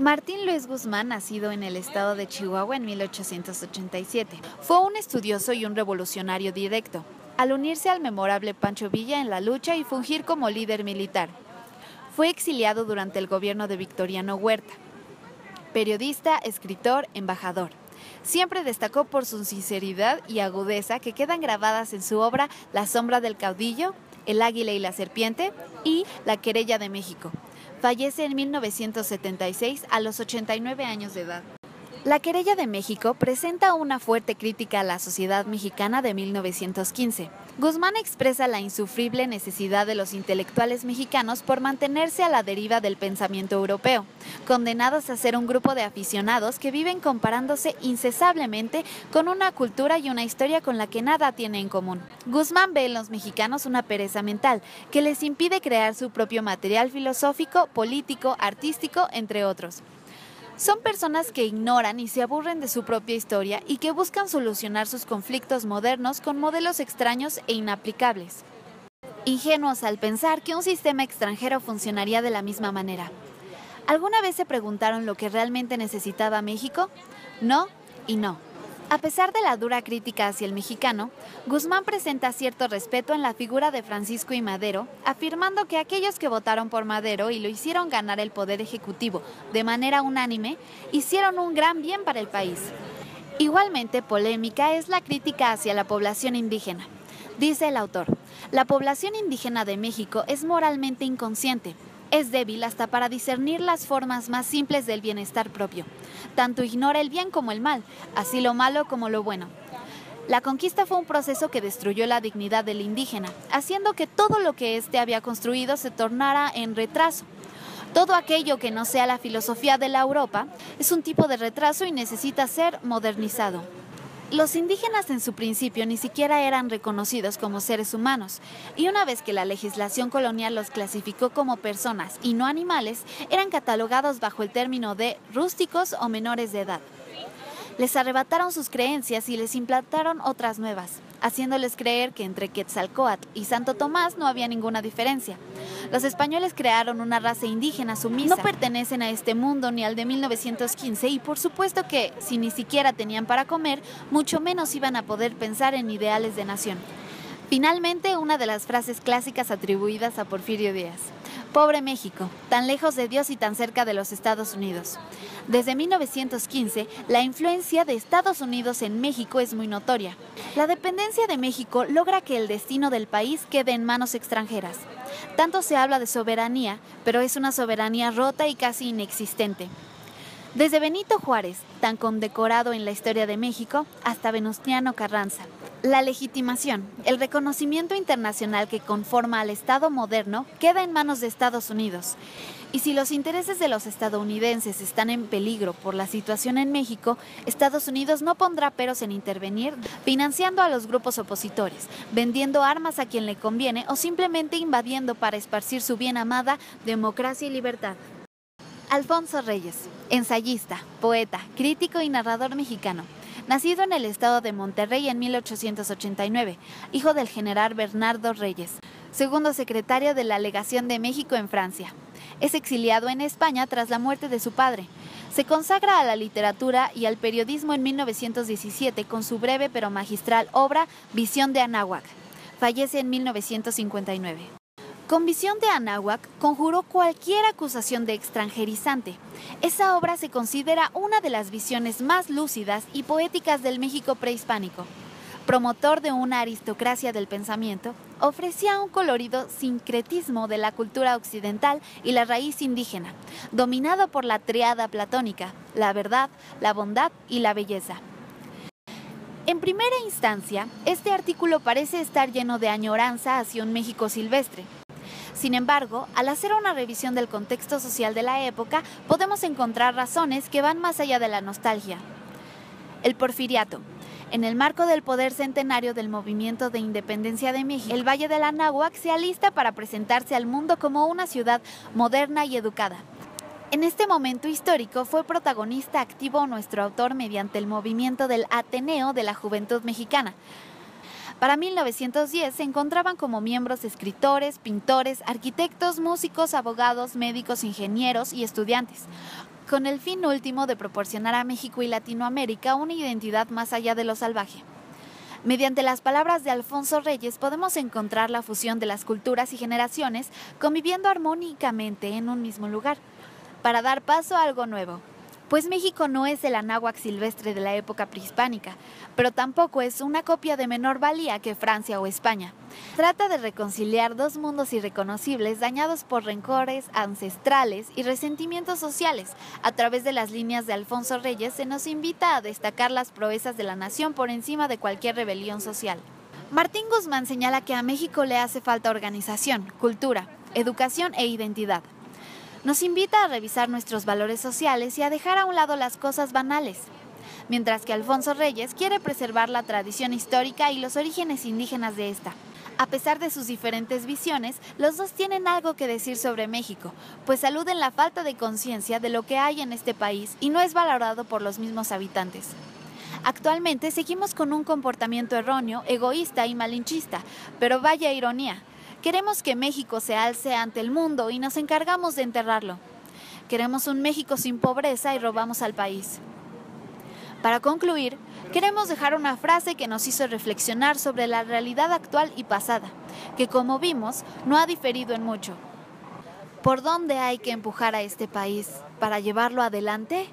Martín Luis Guzmán, nacido en el estado de Chihuahua en 1887, fue un estudioso y un revolucionario directo, al unirse al memorable Pancho Villa en la lucha y fungir como líder militar. Fue exiliado durante el gobierno de Victoriano Huerta. Periodista, escritor, embajador. Siempre destacó por su sinceridad y agudeza que quedan grabadas en su obra La sombra del caudillo, El águila y la serpiente y La querella de México. Fallece en 1976 a los 89 años de edad. La querella de México presenta una fuerte crítica a la sociedad mexicana de 1915. Guzmán expresa la insufrible necesidad de los intelectuales mexicanos por mantenerse a la deriva del pensamiento europeo, condenados a ser un grupo de aficionados que viven comparándose incesablemente con una cultura y una historia con la que nada tiene en común. Guzmán ve en los mexicanos una pereza mental que les impide crear su propio material filosófico, político, artístico, entre otros. Son personas que ignoran y se aburren de su propia historia y que buscan solucionar sus conflictos modernos con modelos extraños e inaplicables. Ingenuos al pensar que un sistema extranjero funcionaría de la misma manera. ¿Alguna vez se preguntaron lo que realmente necesitaba México? No y no. A pesar de la dura crítica hacia el mexicano, Guzmán presenta cierto respeto en la figura de Francisco I. Madero, afirmando que aquellos que votaron por Madero y lo hicieron ganar el poder ejecutivo de manera unánime, hicieron un gran bien para el país. Igualmente polémica es la crítica hacia la población indígena. Dice el autor, la población indígena de México es moralmente inconsciente. Es débil hasta para discernir las formas más simples del bienestar propio. Tanto ignora el bien como el mal, así lo malo como lo bueno. La conquista fue un proceso que destruyó la dignidad del indígena, haciendo que todo lo que éste había construido se tornara en retraso. Todo aquello que no sea la filosofía de la Europa es un tipo de retraso y necesita ser modernizado. Los indígenas en su principio ni siquiera eran reconocidos como seres humanos, y una vez que la legislación colonial los clasificó como personas y no animales, eran catalogados bajo el término de rústicos o menores de edad. Les arrebataron sus creencias y les implantaron otras nuevas, haciéndoles creer que entre Quetzalcóatl y Santo Tomás no había ninguna diferencia. Los españoles crearon una raza indígena sumisa. No pertenecen a este mundo ni al de 1915 y por supuesto que, si ni siquiera tenían para comer, mucho menos iban a poder pensar en ideales de nación. Finalmente, una de las frases clásicas atribuidas a Porfirio Díaz. Pobre México, tan lejos de Dios y tan cerca de los Estados Unidos. Desde 1915, la influencia de Estados Unidos en México es muy notoria. La dependencia de México logra que el destino del país quede en manos extranjeras. Tanto se habla de soberanía, pero es una soberanía rota y casi inexistente. Desde Benito Juárez, tan condecorado en la historia de México, hasta Venustiano Carranza. La legitimación, el reconocimiento internacional que conforma al Estado moderno, queda en manos de Estados Unidos. Y si los intereses de los estadounidenses están en peligro por la situación en México, Estados Unidos no pondrá peros en intervenir, financiando a los grupos opositores, vendiendo armas a quien le conviene o simplemente invadiendo para esparcir su bien amada democracia y libertad. Alfonso Reyes, ensayista, poeta, crítico y narrador mexicano. Nacido en el estado de Monterrey en 1889, hijo del general Bernardo Reyes, segundo secretario de la Legación de México en Francia. Es exiliado en España tras la muerte de su padre. Se consagra a la literatura y al periodismo en 1917 con su breve pero magistral obra Visión de Anáhuac. Fallece en 1959. Con Visión de Anáhuac conjuró cualquier acusación de extranjerizante. Esa obra se considera una de las visiones más lúcidas y poéticas del México prehispánico. Promotor de una aristocracia del pensamiento, ofrecía un colorido sincretismo de la cultura occidental y la raíz indígena, dominado por la tríada platónica, la verdad, la bondad y la belleza. En primera instancia, este artículo parece estar lleno de añoranza hacia un México silvestre. Sin embargo, al hacer una revisión del contexto social de la época, podemos encontrar razones que van más allá de la nostalgia. El porfiriato. En el marco del poder centenario del movimiento de independencia de México, el Valle del Anáhuac se alista para presentarse al mundo como una ciudad moderna y educada. En este momento histórico fue protagonista activo nuestro autor mediante el movimiento del Ateneo de la Juventud Mexicana. Para 1910 se encontraban como miembros escritores, pintores, arquitectos, músicos, abogados, médicos, ingenieros y estudiantes, con el fin último de proporcionar a México y Latinoamérica una identidad más allá de lo salvaje. Mediante las palabras de Alfonso Reyes podemos encontrar la fusión de las culturas y generaciones conviviendo armónicamente en un mismo lugar, para dar paso a algo nuevo. Pues México no es el anáhuac silvestre de la época prehispánica, pero tampoco es una copia de menor valía que Francia o España. Trata de reconciliar dos mundos irreconocibles dañados por rencores ancestrales y resentimientos sociales. A través de las líneas de Alfonso Reyes se nos invita a destacar las proezas de la nación por encima de cualquier rebelión social. Martín Guzmán señala que a México le hace falta organización, cultura, educación e identidad. Nos invita a revisar nuestros valores sociales y a dejar a un lado las cosas banales, mientras que Alfonso Reyes quiere preservar la tradición histórica y los orígenes indígenas de esta. A pesar de sus diferentes visiones, los dos tienen algo que decir sobre México, pues aluden la falta de conciencia de lo que hay en este país y no es valorado por los mismos habitantes. Actualmente seguimos con un comportamiento erróneo, egoísta y malinchista, pero vaya ironía. Queremos que México se alce ante el mundo y nos encargamos de enterrarlo. Queremos un México sin pobreza y robamos al país. Para concluir, queremos dejar una frase que nos hizo reflexionar sobre la realidad actual y pasada, que como vimos, no ha diferido en mucho. ¿Por dónde hay que empujar a este país para llevarlo adelante?